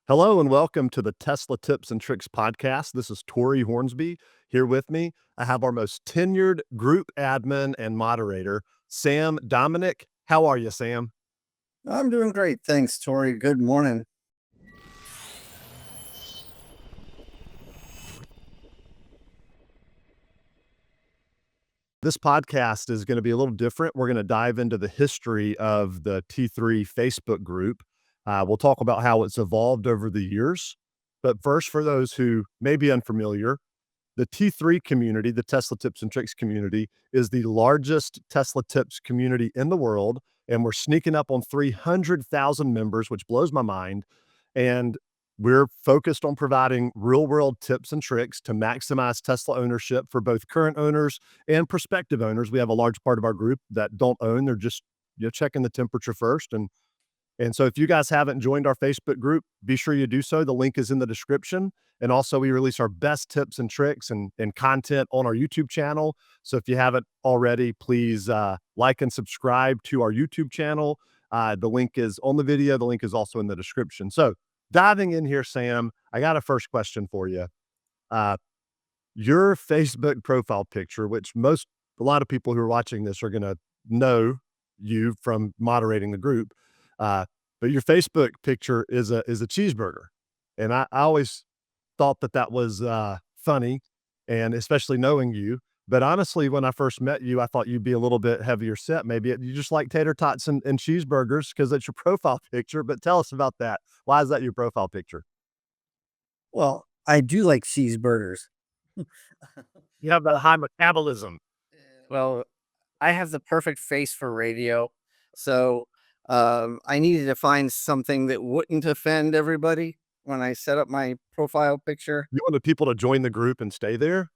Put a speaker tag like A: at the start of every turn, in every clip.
A: Hello and welcome to the Tesla Tips and Tricks podcast. This is Tory Hornsby. Here with me, I have our most tenured group admin and moderator, Sam Dominic. How are you, Sam?
B: I'm doing great. Thanks, Tori. Good morning.
A: This podcast is going to be a little different. We're going to dive into the history of the T3 Facebook group. We'll talk about how it's evolved over the years. But first, for those who may be unfamiliar, the T3 community, the Tesla Tips and Tricks community, is the largest Tesla Tips community in the world, and we're sneaking up on 300,000 members, which blows my mind. And we're focused on providing real-world tips and tricks to maximize Tesla ownership for both current owners and prospective owners. We have a large part of our group that don't own; they're just checking the temperature first, and so if you guys haven't joined our Facebook group, be sure you do so. The link is in the description. And also we release our best tips and tricks and content on our YouTube channel. So if you haven't already, please like and subscribe to our YouTube channel. The link is on the video. The link is also in the description. So diving in here, Sam, I got a first question for you. Uh, your Facebook profile picture, which a lot of people who are watching this are going to know you from moderating the group. But your Facebook picture is a cheeseburger, and I always thought that was funny, and especially knowing you. But honestly, when I first met you, I thought you'd be a little bit heavier set. Maybe you just like tater tots and cheeseburgers because that's your profile picture. But tell us about that. Why is that your profile picture?
B: Well, I do like cheeseburgers.
A: You have that high metabolism.
B: Well, I have the perfect face for radio. So I needed to find something that wouldn't offend everybody when I set up my profile picture.
A: You wanted people to join the group and stay there?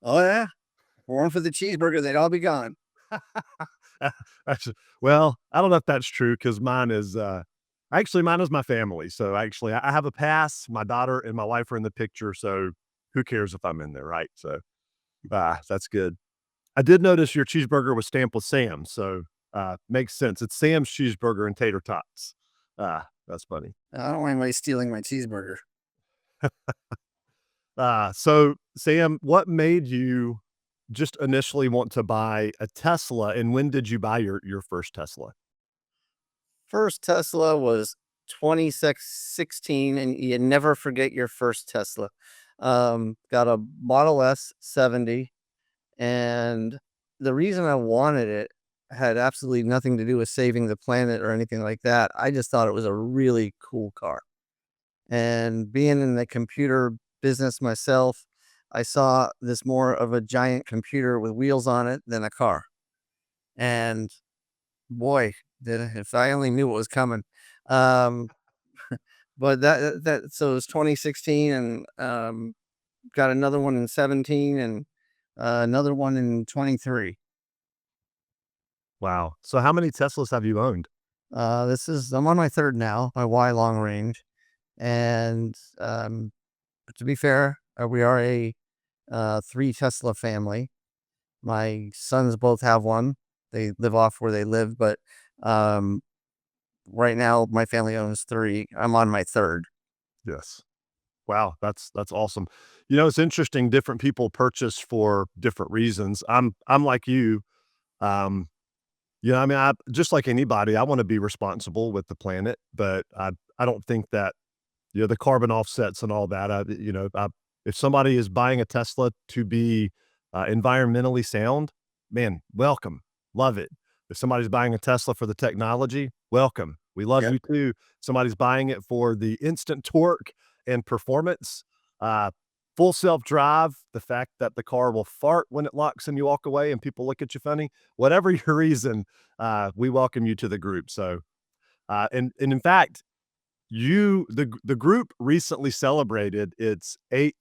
B: Oh, yeah. If it weren't for the cheeseburger, they'd all be gone.
A: That's well, I don't know if that's true because mine is my family. So actually, I have a pass. My daughter and my wife are in the picture, so who cares if I'm in there, right? So, that's good. I did notice your cheeseburger was stamped with Sam, so, makes sense. It's Sam's cheeseburger and tater tots. That's funny.
B: I don't want anybody stealing my cheeseburger.
A: So Sam, what made you just initially want to buy a Tesla, and when did you buy your first Tesla?
B: First Tesla was 2016, and you never forget your first Tesla. Got a Model S 70, and the reason I wanted it had absolutely nothing to do with saving the planet or anything like that. I just thought it was a really cool car. And being in the computer business myself, I saw this more of a giant computer with wheels on it than a car. And boy, if I only knew what was coming. Um, but so it was 2016, and got another one in 17, and another one in 23.
A: Wow. So how many Teslas have you owned?
B: I'm on my third now, my Y long range. And to be fair, we are a three Tesla family. My sons both have one. They live off where they live, but um, right now my family owns three. I'm on my third.
A: Yes. Wow, that's awesome. It's interesting, different people purchase for different reasons. I'm like you. Um, I mean, I just like anybody, I wanna be responsible with the planet, but I don't think that, the carbon offsets and all that, if somebody is buying a Tesla to be, environmentally sound, man, welcome, love it. If somebody's buying a Tesla for the technology, welcome. We love
B: Yep.
A: you too. Somebody's buying it for the instant torque and performance, uh, full self-drive, the fact that the car will fart when it locks and you walk away and people look at you funny, whatever your reason, we welcome you to the group. So, and in fact, the group recently celebrated its 8th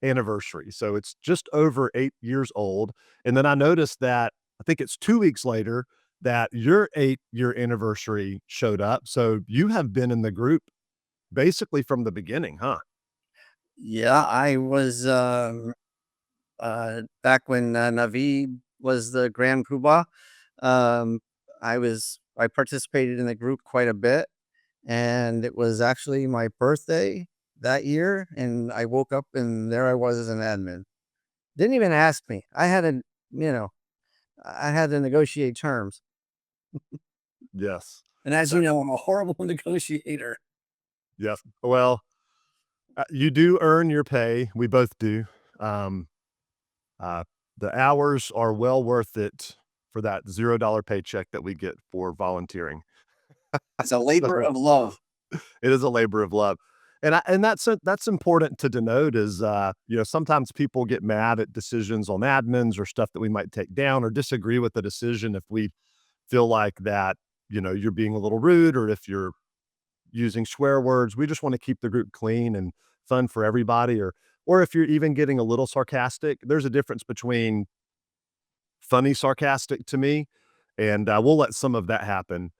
A: anniversary, so it's just over 8 years old, and then I noticed that I think it's 2 weeks later that your 8-year anniversary showed up, so you have been in the group basically from the beginning, huh?
B: Yeah, I was back when Naveed was the Grand Poobah. Um, I participated in the group quite a bit, And it was actually my birthday that year, and I woke up and there I was as an admin. Didn't even ask me. You know, I had to negotiate terms.
A: Yes.
B: And as you know, I'm a horrible negotiator.
A: Yes. Well, you do earn your pay. We both do. Um, uh, the hours are well worth it for that $0 paycheck that we get for volunteering.
B: It's a labor
A: So
B: of love.
A: it is a labor of love. And that's important to denote is, sometimes people get mad at decisions on admins or stuff that we might take down or disagree with the decision if we feel like that, you're being a little rude or if you're using swear words. We just wanna keep the group clean and fun for everybody, or if you're even getting a little sarcastic, there's a difference between funny sarcastic to me, and, we'll let some of that happen,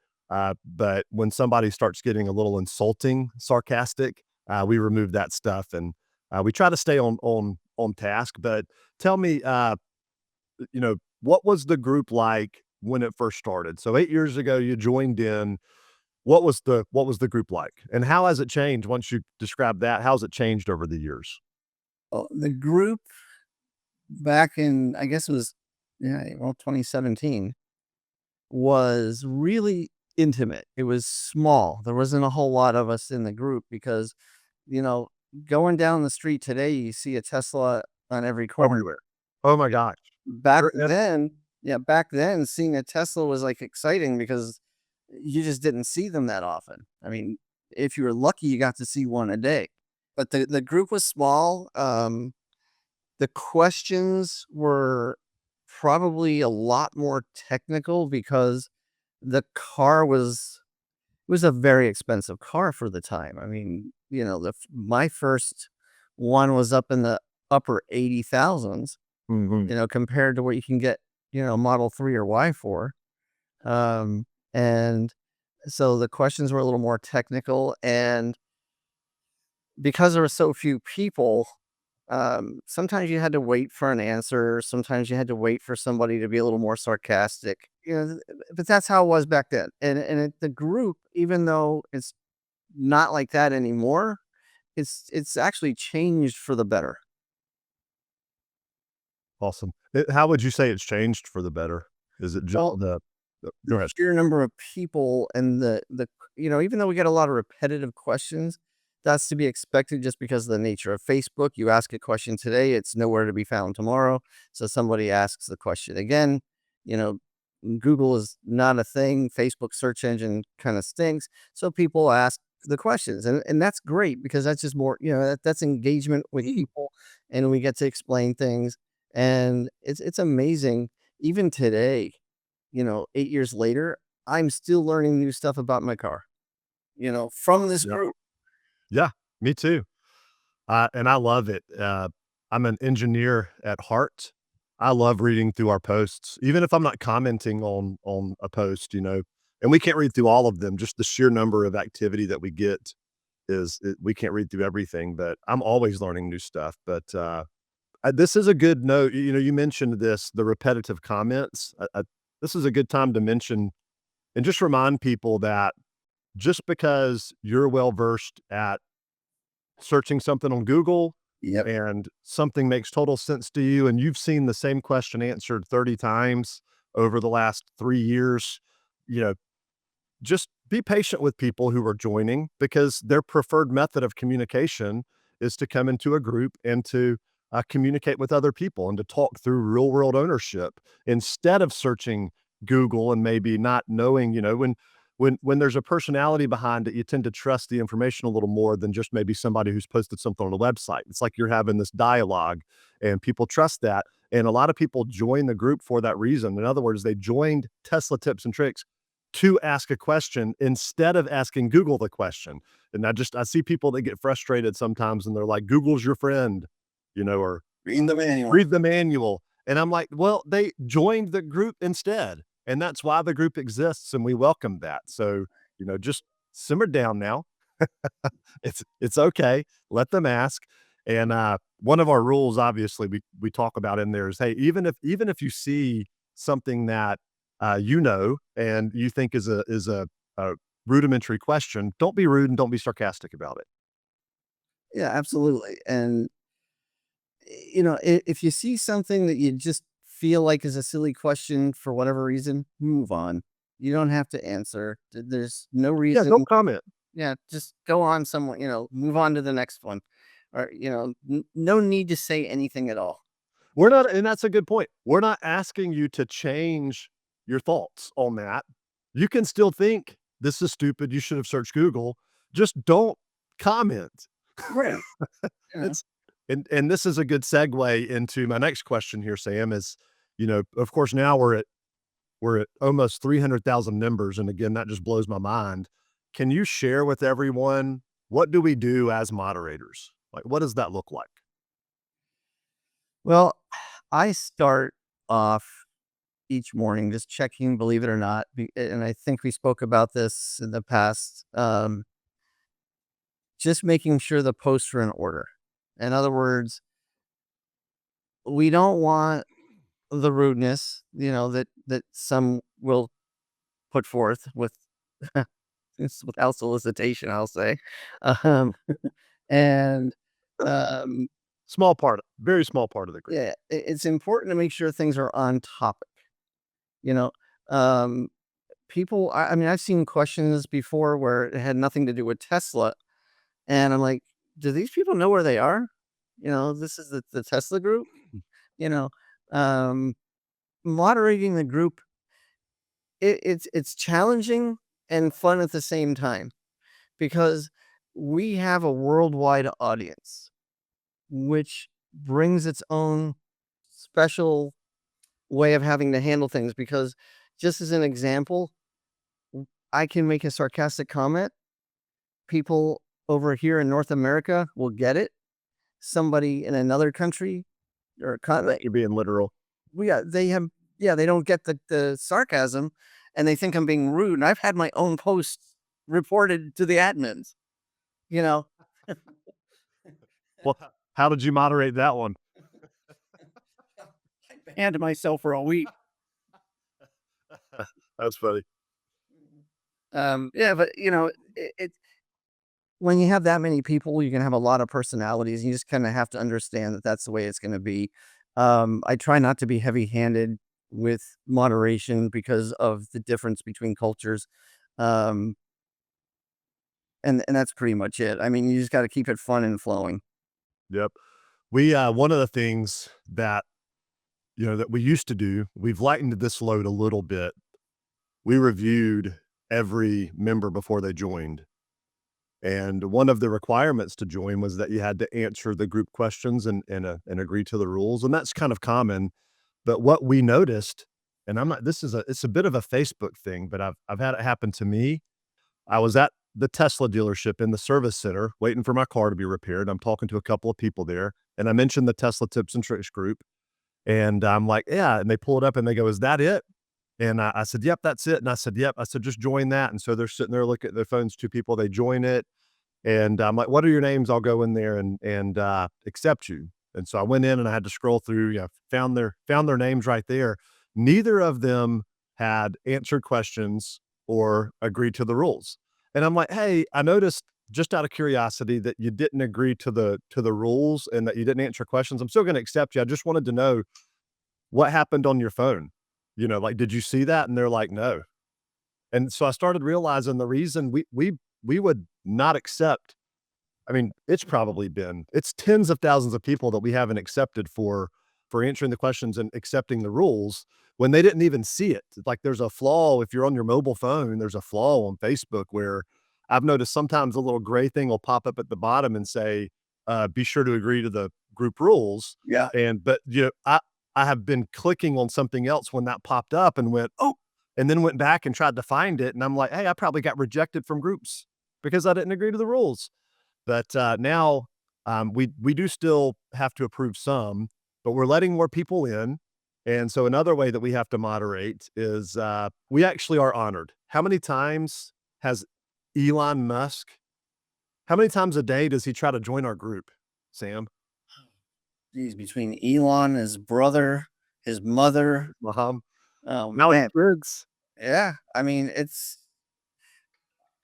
A: but when somebody starts getting a little insulting sarcastic, we remove that stuff, and, we try to stay on task, but tell me, what was the group like when it first started? So 8 years ago, you joined in. What was the group like? And how has it changed once you describe that? How's it changed over the years?
B: Well, the group back in, I guess it was, yeah, well, 2017 was really intimate. It was small. There wasn't a whole lot of us in the group because, you know, going down the street today, you see a Tesla on every corner.
A: Everywhere. Oh my gosh.
B: Back
A: That's
B: then, yeah, back then, seeing a Tesla was like exciting because you just didn't see them that often. I mean, if you were lucky, you got to see one a day. But the group was small. The questions were probably a lot more technical because the car was a very expensive car for the time. I mean, my first one was up in the upper 80,000s,
A: Mhm.
B: compared to what you can get, Model 3 or Y for. Um, and so the questions were a little more technical, and because there were so few people, sometimes you had to wait for an answer. Sometimes you had to wait for somebody to be a little more sarcastic. But that's how it was back then. The group, even though it's not like that anymore, it's actually changed for the better.
A: Awesome. How would you say it's changed for the better? Is it just
B: Well,
A: the
B: the
A: go ahead.
B: sheer number of people and even though we get a lot of repetitive questions, that's to be expected just because of the nature of Facebook. You ask a question today, it's nowhere to be found tomorrow. So somebody asks the question again. You know, Google is not a thing. Facebook search engine kind of stinks. So people ask the questions, and that's great because that's just more, that's engagement with people, and we get to explain things, and it's amazing. Even today, 8 years later, I'm still learning new stuff about my car, from this
A: Yeah.
B: group.
A: Yeah, me too. And I love it. I'm an engineer at heart. I love reading through our posts, even if I'm not commenting on a post, and we can't read through all of them. Just the sheer number of activity that we get we can't read through everything, but I'm always learning new stuff. But this is a good note. You mentioned the repetitive comments. This is a good time to mention and just remind people that just because you're well versed at searching something on Google
B: Yep.
A: and something makes total sense to you and you've seen the same question answered 30 times over the last 3 years, you know, just be patient with people who are joining because their preferred method of communication is to come into a group and to communicate with other people and to talk through real world ownership instead of searching Google and maybe not knowing, when there's a personality behind it, you tend to trust the information a little more than just maybe somebody who's posted something on a website. It's like you're having this dialogue and people trust that. And a lot of people join the group for that reason. In other words, they joined Tesla Tips and Tricks to ask a question instead of asking Google the question. And I see people that get frustrated sometimes and they're like, Google's your friend, or
B: Reading the manual.
A: read the manual. And I'm like, well, they joined the group instead. And that's why the group exists. And we welcome that. So, just simmer down now. It's okay. Let them ask. And one of our rules, obviously, we talk about in there is, hey, even if you see something that and you think is a rudimentary question, don't be rude and don't be sarcastic about it.
B: Yeah, absolutely. And if you see something that you just feel like is a silly question for whatever reason, move on. You don't have to answer. There's no
A: Yeah,
B: reason.
A: don't comment.
B: Yeah, just go on someone, move on to the next one. Or, no need to say anything at all.
A: We're not, and that's a good point. We're not asking you to change your thoughts on that. You can still think this is stupid. You should have searched Google. Just don't comment.
B: Right. Yeah.
A: It's and this is a good segue into my next question here, Sam, is, of course, now we're at almost 300,000 members, and again, that just blows my mind. Can you share with everyone, what do we do as moderators? Like, what does that look like?
B: Well, I start off each morning just checking, believe it or not, and I think we spoke about this in the past. Just making sure the posts are in order. In other words, we don't want the rudeness, that some will put forth with it's without solicitation, I'll say. Um, and um,
A: Very small part of the group.
B: yeah, it's important to make sure things are on topic. You know, um, people. I mean, I've seen questions before where it had nothing to do with Tesla, and I'm like, do these people know where they are? This is the Tesla group. You know, um, moderating the group, it's challenging and fun at the same time because we have a worldwide audience, which brings its own special way of having to handle things. Because, just as an example, I can make a sarcastic comment. People over here in North America will get it. Somebody in another country or continent,
A: You're being literal.
B: they don't get the sarcasm, and they think I'm being rude. And I've had my own posts reported to the admins. You know,
A: Well, how did you moderate that one?
B: I banned myself for a week.
A: That's funny.
B: Yeah, but it when you have that many people, you can have a lot of personalities. You just kind of have to understand that that's the way it's going to be. I try not to be heavy-handed with moderation because of the difference between cultures. Um, and that's pretty much it. I mean, you just got to keep it fun and flowing.
A: Yep. We, one of the things that, that we used to do, we've lightened this load a little bit. We reviewed every member before they joined. And one of the requirements to join was that you had to answer the group questions and agree to the rules. And that's kind of common. But what we noticed, and I'm not, it's a bit of a Facebook thing, but I've had it happen to me. I was at the Tesla dealership in the service center waiting for my car to be repaired. I'm talking to a couple of people there, and I mentioned the Tesla Tips and Tricks group, and I'm like, "Yeah," and they pull it up and they go, "Is that it?" And I said, "Yep, that's it." And I said, "Yep." I said, "Just join that." And so they're sitting there looking at their phones, 2 people, they join it, and I'm like, "What are your names? I'll go in there and accept you." And so I went in and I had to scroll through, found their names right there. Neither of them had answered questions or agreed to the rules. And I'm like, "Hey, I noticed just out of curiosity that you didn't agree to the rules and that you didn't answer questions. I'm still gonna accept you. I just wanted to know what happened on your phone. Like, did you see that?" And they're like, "No." And so I started realizing the reason we would not accept. I mean, it's tens of thousands of people that we haven't accepted for answering the questions and accepting the rules when they didn't even see it. Like, there's a flaw if you're on your mobile phone, there's a flaw on Facebook where I've noticed sometimes a little gray thing will pop up at the bottom and say, "Be sure to agree to the group rules."
B: Yeah.
A: But, I have been clicking on something else when that popped up and went, "Oh," and then went back and tried to find it, and I'm like, "Hey, I probably got rejected from groups because I didn't agree to the rules." But, now, we do still have to approve some, but we're letting more people in, and so another way that we have to moderate is, we actually are honored. How many times has Elon Musk how many times a day does he try to join our group, Sam?
B: Geez, between Elon, his brother, his mother.
A: Uh-huh.
B: Oh
A: Now his
B: man,
A: kids.
B: yeah. I mean,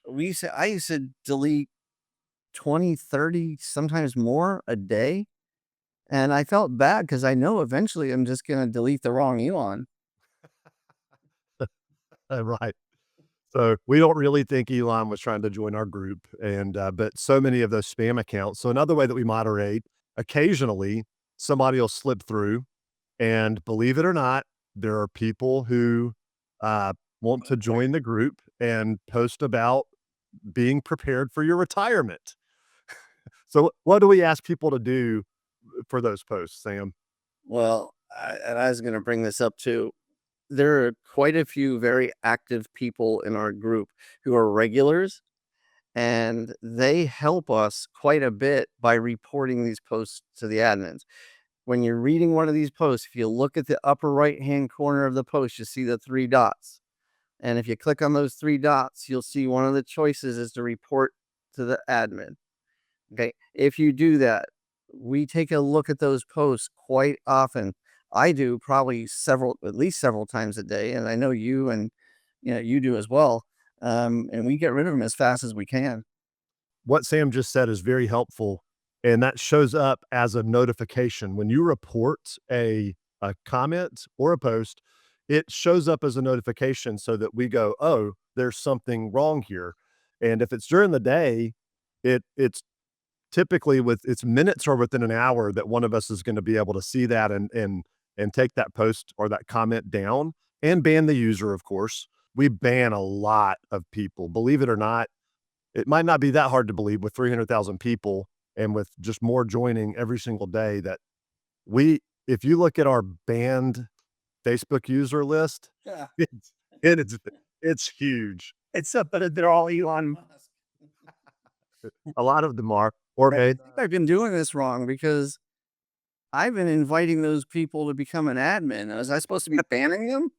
B: I used to delete 20, 30, sometimes more a day. And I felt bad because I know eventually I'm just going to delete the wrong Elon.
A: Right. So we don't really think Elon was trying to join our group, and but so many of those spam accounts. So another way that we moderate, occasionally somebody will slip through, and believe it or not, there are people who uh, want to join the group and post about being prepared for your retirement. So what do we ask people to do for those posts, Sam?
B: Well, and I was going to bring this up too. There are quite a few very active people in our group who are regulars, and they help us quite a bit by reporting these posts to the admins. When you're reading one of these posts, if you look at the upper right hand corner of the post, you see the three dots. And if you click on those three dots, you'll see one of the choices is to report to the admin. Okay. If you do that, we take a look at those posts quite often. I do probably at least several times a day. And I know you and you do as well. And we get rid of them as fast as we can.
A: What Sam just said is very helpful, and that shows up as a notification. When you report a comment or a post, it shows up as a notification so that we go, "Oh, there's something wrong here." And if it's during the day, it's typically it's minutes or within an hour that one of us is gonna be able to see that and take that post or that comment down and ban the user, of course. We ban a lot of people. Believe it or not, it might not be that hard to believe with 300,000 people and with just more joining every single day that we if you look at our banned Facebook user list,
B: Yeah.
A: it's it's it's huge.
C: But they're all Elon.
A: A lot of them are, or
B: I
A: made
B: think I've been doing this wrong because I've been inviting those people to become an admin. Was I supposed to be banning them?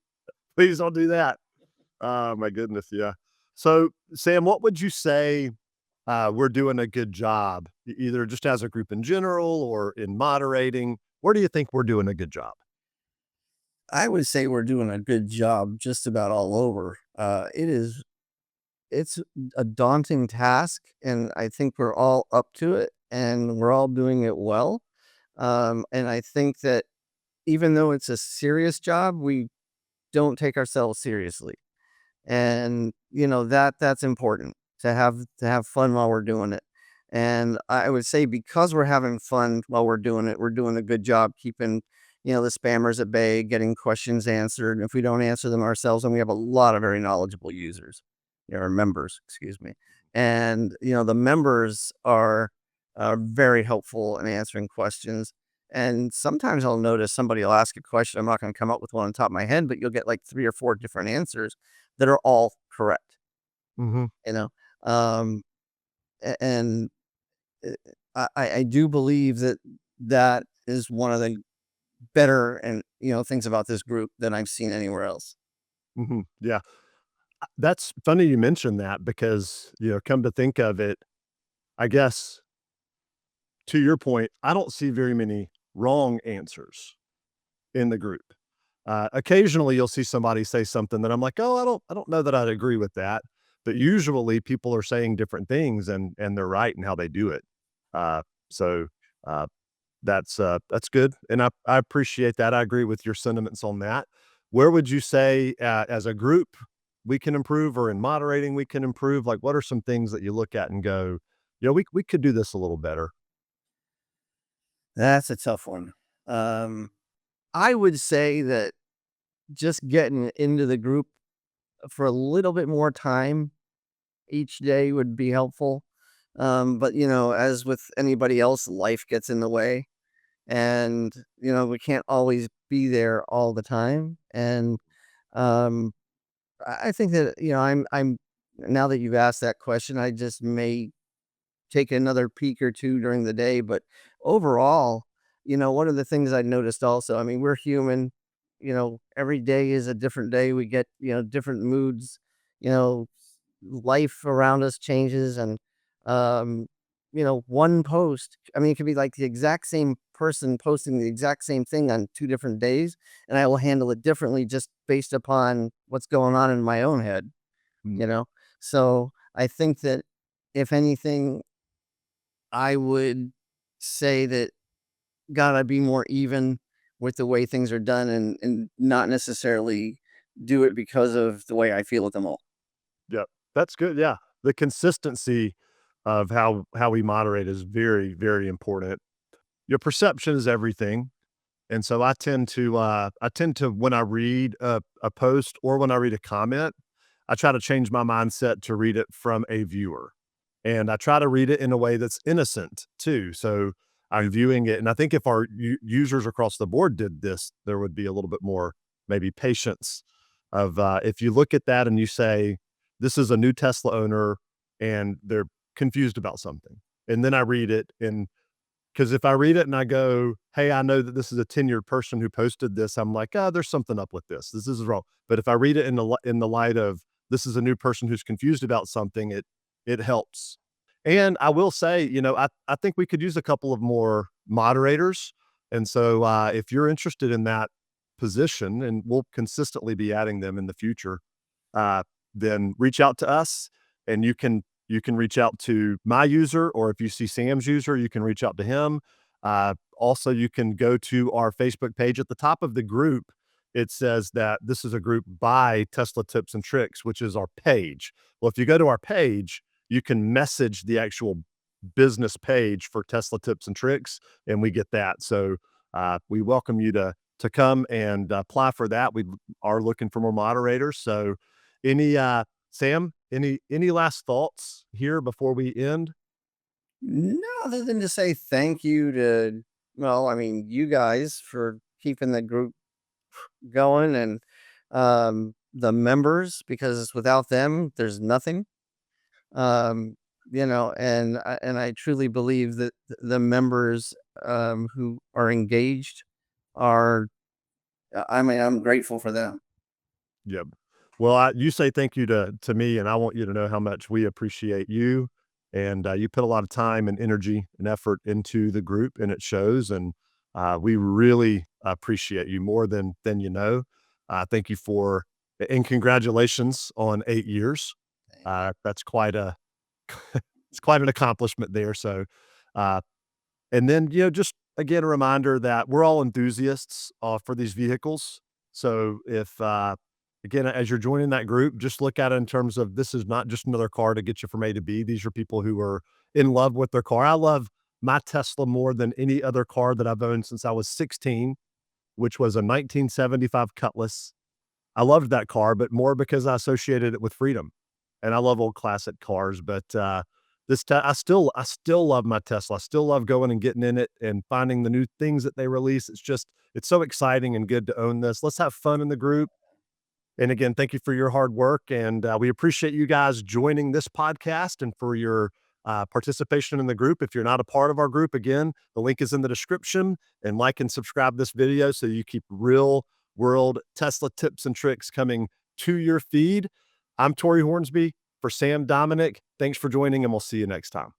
A: please don't do that. Oh my goodness, yeah. So, Sam, what would you say, we're doing a good job, either just as a group in general or in moderating? Where do you think we're doing a good job?
B: I would say we're doing a good job just about all over. It's a daunting task, and I think we're all up to it, and we're all doing it well. And I think that even though it's a serious job, we don't take ourselves seriously. And that's important to have fun while we're doing it. And I would say because we're having fun while we're doing it, we're doing a good job keeping the spammers at bay, getting questions answered. And if we don't answer them ourselves, and we have a lot of very knowledgeable users, or members, excuse me. And the members are very helpful in answering questions. And sometimes I'll notice somebody will ask a question. I'm not going to come up with one on top of my head, but you'll get like 3 or 4 different answers that are all correct,
A: Mhm,
B: you know? Um, and uh, I do believe that that is one of the better and things about this group than I've seen anywhere else.
A: mhm, yeah. That's funny you mentioned that because, come to think of it, I guess to your point, I don't see very many wrong answers in the group. Occasionally, you'll see somebody say something that I'm like, "Oh, I don't know that I'd agree with that." But usually, people are saying different things, and they're right in how they do it. Uh, so uh, that's good, and I appreciate that. I agree with your sentiments on that. Where would you say, as a group, we can improve, or in moderating we can improve? Like, what are some things that you look at and go, we could do this a little better."
B: That's a tough one. Um, I would say that just getting into the group for a little bit more time each day would be helpful. But as with anybody else, life gets in the way, and we can't always be there all the time. And um, I think that I'm now that you've asked that question, I just may take another peek or two during the day. But overall, one of the things I noticed also, I mean, we're human, every day is a different day. We get, different moods, you know, life around us changes. And, um, one post, I mean, it could be like the exact same person posting the exact same thing on 2 different days, and I will handle it differently just based upon what's going on in my own head,
A: Mm,
B: you know? So, I think that if anything, I would say that gotta be more even with the way things are done and not necessarily do it because of the way I feel at the moment.
A: Yep. That's good. Yeah. The consistency of how we moderate is very, very important. Your perception is everything. And so I tend to when I read a post or when I read a comment, I try to change my mindset to read it from a viewer. And I try to read it in a way that's innocent too. So I'm viewing it. And I think if our users across the board did this, there would be a little bit more maybe patience of if you look at that and you say, this is a new Tesla owner and they're confused about something. And then I read it and because if I read it and I go, "Hey, I know that this is a tenured person who posted this," I'm like, "Ah, there's something up with this. This is wrong." But if I read it in the light of, "This is a new person who's confused about something," it helps. And I will say, I think we could use a couple of more moderators. And so, if you're interested in that position, and we'll consistently be adding them in the future, uh, then reach out to us and you can reach out to my user, or if you see Sam's user, you can reach out to him. Also, you can go to our Facebook page at the top of the group. It says that this is a group by Tesla Tips and Tricks, which is our page. Well, if you go to our page, you can message the actual business page for Tesla Tips and Tricks, and we get that. So we welcome you to come and apply for that. We are looking for more moderators. So any Sam, any last thoughts here before we end?
B: No, other than to say thank you to, well, I mean, you guys for keeping the group going and the members, because without them, there's nothing. And I truly believe that the members who are engaged are, I mean, I'm grateful for them.
A: Yep. Well, you say thank you to me, and I want you to know how much we appreciate you. And you put a lot of time and energy and effort into the group, and it shows. And we really appreciate you more than you know. Thank you and congratulations on 8 years. That's quite a it's quite an accomplishment there. So, uh, and then, just again, a reminder that we're all enthusiasts for these vehicles. So if, again, as you're joining that group, just look at it in terms of this is not just another car to get you from A to B. These are people who are in love with their car. I love my Tesla more than any other car that I've owned since I was 16, which was a 1975 Cutlass. I loved that car, but more because I associated it with freedom. And I love old classic cars, but I still love my Tesla. I still love going and getting in it and finding the new things that they release. It's so exciting and good to own this. Let's have fun in the group. And again, thank you for your hard work, and we appreciate you guys joining this podcast and for your participation in the group. If you're not a part of our group, again, the link is in the description, and like and subscribe this video so you keep real world Tesla tips and tricks coming to your feed. I'm Tory Hornsby for Sam Dominic. Thanks for joining, and we'll see you next time.